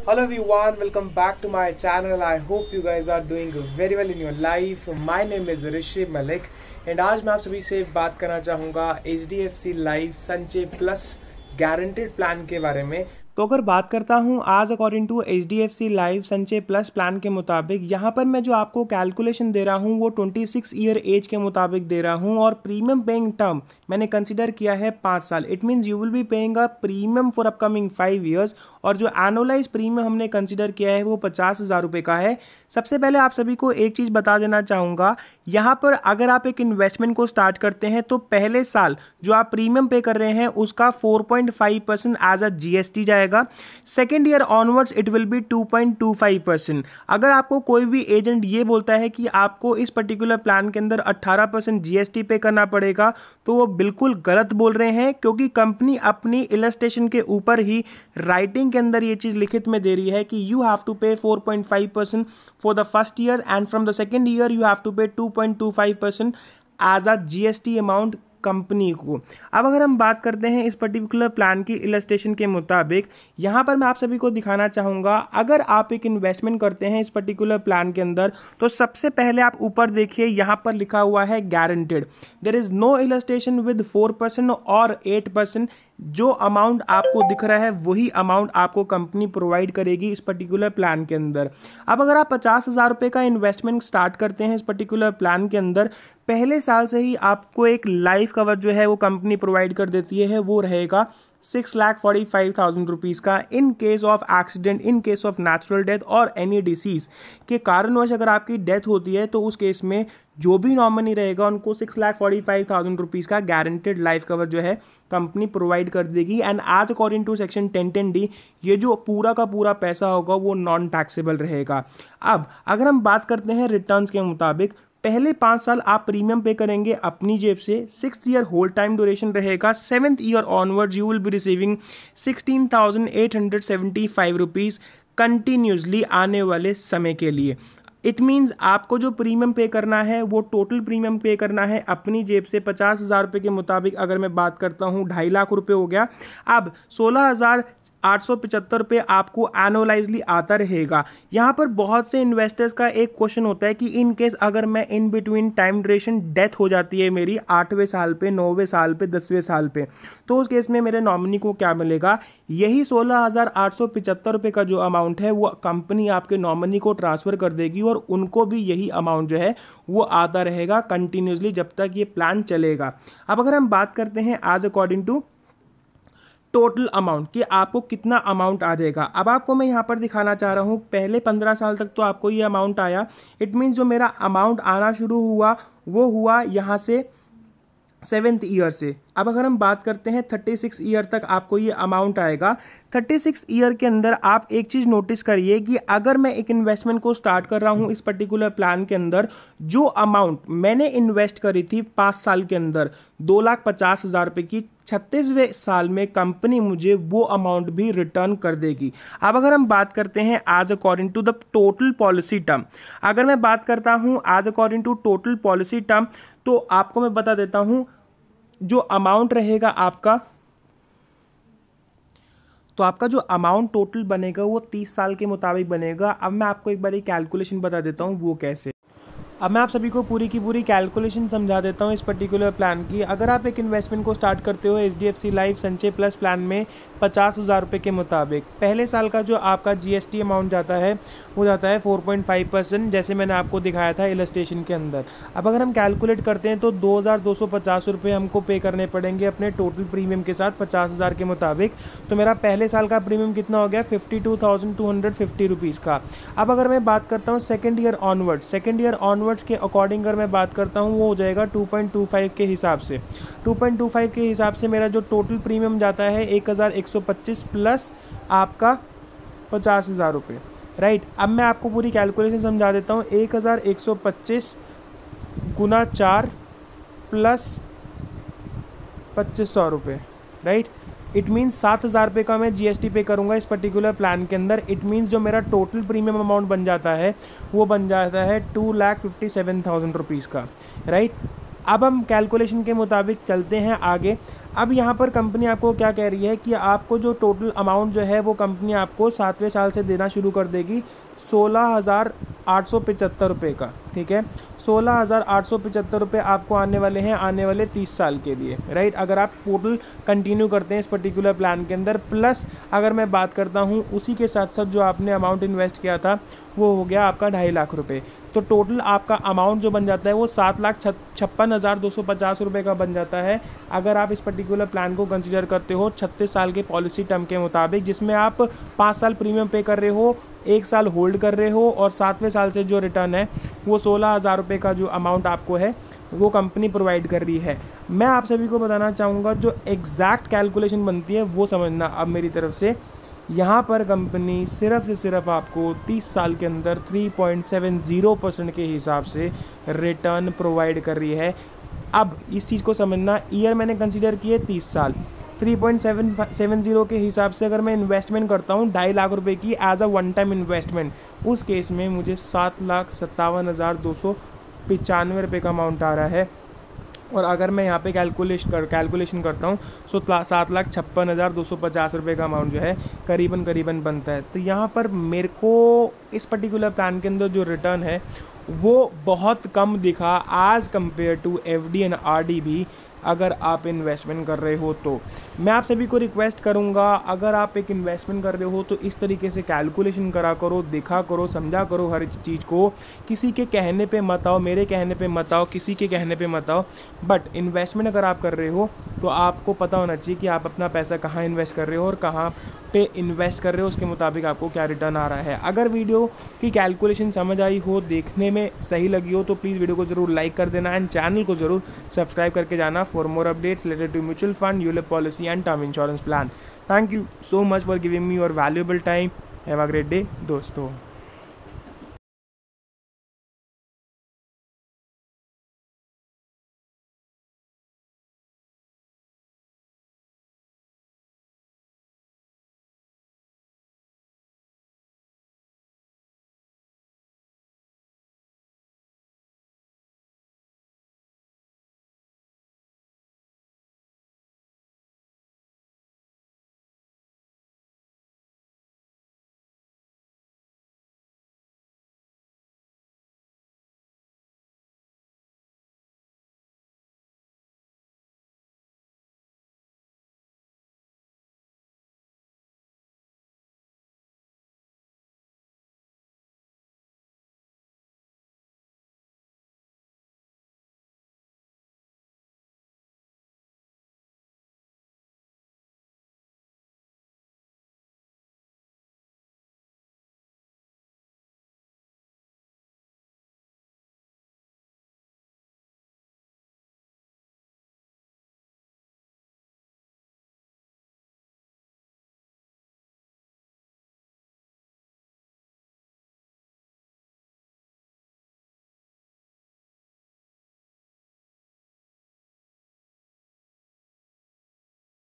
Hello everyone, welcome back to my channel. I hope you guys are doing very well in your life. My name is Rishi Malik and आज मैं आप सभी से बात करना चाहूँगा HDFC Life संचय प्लस गारंटेड प्लान के बारे में। तो अगर बात करता हूँ आज अकॉर्डिंग टू HDFC लाइफ संचय प्लस प्लान के मुताबिक यहाँ पर मैं जो आपको कैलकुलेशन दे रहा हूँ वो 26 ईयर एज के मुताबिक दे रहा हूँ और प्रीमियम पेइंग टर्म मैंने कंसिडर किया है 5 साल। It means you will be paying a premium for upcoming 5 years और जो एनुअलाइज प्रीमियम हमने कंसिडर किया है वो 50,000 रुपये का है। सबसे पहले आप सभी को एक चीज़ बता देना चाहूँगा, यहाँ पर अगर आप एक इन्वेस्टमेंट को स्टार्ट करते हैं तो पहले साल जो आप प्रीमियम पे कर रहे हैं उसका 4.5% एज अ GST जाएगा। Second year onwards it will be 2.25%। अगर आपको कोई भी एजेंट ये बोलता है कि आपको इस पर्टिकुलर प्लान के अंदर 18% GST पे करना पड़ेगा तो वो बिल्कुल गलत बोल रहे हैं, क्योंकि कंपनी अपनी इलस्ट्रेशन के ऊपर ही राइटिंग के अंदर ये चीज़ लिखित में दे रही है कि you have to pay 4.5% for the first year and from the second year you have to pay 2.25% as a GST amount company को। अब अगर हम बात करते हैं इस पर्टिकुलर प्लान की इलस्ट्रेशन के मुताबिक, यहाँ पर मैं आप सभी को दिखाना चाहूँगा अगर आप एक इन्वेस्टमेंट करते हैं इस पर्टिकुलर प्लान के अंदर तो सबसे पहले आप ऊपर देखिए यहाँ पर लिखा हुआ है guaranteed. There is no illustration with 4% और 8%। जो अमाउंट आपको दिख रहा है वही अमाउंट आपको कंपनी प्रोवाइड करेगी इस पर्टिकुलर प्लान के अंदर। अब अगर आप 50,000 रुपये का इन्वेस्टमेंट स्टार्ट करते हैं इस पर्टिकुलर प्लान के अंदर, पहले साल से ही आपको एक लाइफ कवर जो है वो कंपनी प्रोवाइड कर देती है, वो रहेगा 6,45,000 रुपीज़ का in case of accident, in case of natural death और एनी डिसीज के कारणवश अगर आपकी डेथ होती है तो उस केस में जो भी नॉमिनी रहेगा उनको 6,45,000 रुपीज़ का गारंटेड लाइफ कवर जो है कंपनी प्रोवाइड कर देगी। एंड आज अकॉर्डिंग टू सेक्शन 1010D ये जो पूरा का पूरा पैसा होगा वो नॉन टैक्सेबल रहेगा। अब अगर हम बात करते हैं रिटर्न्स के मुताबिक, पहले 5 साल आप प्रीमियम पे करेंगे अपनी जेब से, 6th year whole time duration रहेगा, 7th year onwards you will be receiving 16,875 rupees continuously आने वाले समय के लिए। इट मीन्स आपको जो प्रीमियम पे करना है वो टोटल प्रीमियम पे करना है अपनी जेब से 50,000 रुपये के मुताबिक। अगर मैं बात करता हूँ 2.5 लाख रुपये हो गया। अब 16,875 रुपये आपको एनुअलाइजली आता रहेगा। यहाँ पर बहुत से इन्वेस्टर्स का एक क्वेश्चन होता है कि इन केस अगर मैं in between time duration death हो जाती है मेरी 8वें साल पे, 9वें साल पे, 10वें साल पे, तो उस केस में मेरे नॉमिनी को क्या मिलेगा? यही 16,875 रुपये का जो अमाउंट है वो कंपनी आपके नॉमिनी को ट्रांसफ़र कर देगी और उनको भी यही अमाउंट जो है वो आता रहेगा कंटिन्यूसली जब तक ये प्लान चलेगा। अब अगर हम बात करते हैं आज अकॉर्डिंग टू टोटल अमाउंट कि आपको कितना अमाउंट आ जाएगा, अब आपको मैं यहाँ पर दिखाना चाह रहा हूँ पहले 15 साल तक तो आपको ये अमाउंट आया। इट मीन्स जो मेरा अमाउंट आना शुरू हुआ वो हुआ यहाँ से 7th ईयर से। अब अगर हम बात करते हैं 36 ईयर तक आपको ये अमाउंट आएगा। 36 ईयर के अंदर आप एक चीज़ नोटिस करिए कि अगर मैं एक इन्वेस्टमेंट को स्टार्ट कर रहा हूँ इस पर्टिकुलर प्लान के अंदर, जो अमाउंट मैंने इन्वेस्ट करी थी 5 साल के अंदर 2,50,000 रुपये की, 36वें साल में कंपनी मुझे वो अमाउंट भी रिटर्न कर देगी। अब अगर हम बात करते हैं आज according to the total policy term, अगर मैं बात करता हूँ आज according to total policy term तो आपको मैं बता देता हूँ जो अमाउंट रहेगा आपका, तो आपका जो अमाउंट टोटल बनेगा वो 30 साल के मुताबिक बनेगा। अब मैं आपको एक बार एक कैलकुलेशन बता देता हूँ वो कैसे। अब मैं आप सभी को पूरी की पूरी कैलकुलेशन समझा देता हूँ इस पर्टिकुलर प्लान की। अगर आप एक इन्वेस्टमेंट को स्टार्ट करते हो HDFC लाइफ संचय प्लस प्लान में 50,000 रुपये के मुताबिक, पहले साल का जो आपका GST अमाउंट जाता है वो जाता है 4.5%, जैसे मैंने आपको दिखाया था इलस्ट्रेशन के अंदर। अब अगर हम कैलकुलेट करते हैं तो 2,250 रुपये हमको पे करने पड़ेंगे अपने टोटल प्रीमियम के साथ 50,000 के मुताबिक। तो मेरा पहले साल का प्रीमियम कितना हो गया? 52,250 रुपीज़ का। अब अगर मैं बात करता हूँ second year onwards, second year onwards के अकॉर्डिंग अगर मैं बात करता हूँ वो हो जाएगा 2.25 के हिसाब से। 2.25 के हिसाब से मेरा जो टोटल प्रीमियम जाता है 1,125 प्लस आपका 50,000 रुपये, राइट। अब मैं आपको पूरी कैलकुलेशन समझा देता हूँ। 1,125 गुना 4 प्लस 2,500 रुपये, राइट। इट मीन्स 7,000 रुपये का मैं GST पे करूँगा इस पर्टिकुलर प्लान के अंदर। इट मीन्स जो मेरा टोटल प्रीमियम अमाउंट बन जाता है वो बन जाता है 2,57,000 रुपीज़ का, राइट। अब हम कैलकुलेशन के मुताबिक चलते हैं आगे। अब यहाँ पर कंपनी आपको क्या कह रही है कि आपको जो टोटल अमाउंट जो है वो कंपनी आपको 7वें साल से देना शुरू कर देगी 16,875 रुपये का, ठीक है। 16,875 रुपये आपको आने वाले हैं आने वाले 30 साल के लिए, राइट। अगर आप टोटल कंटिन्यू करते हैं इस पर्टिकुलर प्लान के अंदर, प्लस अगर मैं बात करता हूँ उसी के साथ साथ जो आपने अमाउंट इन्वेस्ट किया था वो हो गया आपका 2.5 लाख रुपये, तो टोटल आपका अमाउंट जो बन जाता है वो 7,56,250 रुपये का बन जाता है अगर आप इस पर्टिकुलर प्लान को कंसीडर करते हो 36 साल के पॉलिसी टर्म के मुताबिक, जिसमें आप 5 साल प्रीमियम पे कर रहे हो, 1 साल होल्ड कर रहे हो और 7वें साल से जो रिटर्न है वो 16,000 रुपये का जो अमाउंट आपको है वो कंपनी प्रोवाइड कर रही है। मैं आप सभी को बताना चाहूँगा जो एग्जैक्ट कैलकुलेशन बनती है वो समझना अब मेरी तरफ से। यहाँ पर कंपनी सिर्फ से सिर्फ आपको 30 साल के अंदर 3.70% के हिसाब से रिटर्न प्रोवाइड कर रही है। अब इस चीज़ को समझना, ईयर मैंने कंसीडर किए 30 साल, 3.70 के हिसाब से अगर मैं इन्वेस्टमेंट करता हूँ 2.5 लाख रुपए की as a one time investment, उस केस में मुझे 7,57,295 रुपये का अमाउंट आ रहा है। और अगर मैं यहाँ पे कैलकुलेशन करता हूँ तो 7,56,250 रुपये का अमाउंट जो है करीबन बनता है। तो यहाँ पर मेरे को इस पर्टिकुलर प्लान के अंदर जो रिटर्न है वो बहुत कम दिखा as compared to FD and RD भी, अगर आप इन्वेस्टमेंट कर रहे हो तो। मैं आप सभी को रिक्वेस्ट करूंगा, अगर आप एक इन्वेस्टमेंट कर रहे हो तो इस तरीके से कैलकुलेशन करा करो, देखा करो, समझा करो हर चीज़ को। किसी के कहने पे मत आओ, मेरे कहने पे मत आओ, किसी के कहने पे मत आओ। बट इन्वेस्टमेंट अगर आप कर रहे हो तो आपको पता होना चाहिए कि आप अपना पैसा कहाँ इन्वेस्ट कर रहे हो और कहाँ पे इन्वेस्ट कर रहे हो, उसके मुताबिक आपको क्या रिटर्न आ रहा है। अगर वीडियो की कैलकुलेशन समझ आई हो, देखने में सही लगी हो, तो प्लीज़ वीडियो को ज़रूर लाइक कर देना एंड चैनल को ज़रूर सब्सक्राइब करके जाना for more updates related to mutual fund, ULIP policy and term insurance plan. Thank you so much for giving me your valuable time. Have a great day, दोस्तों।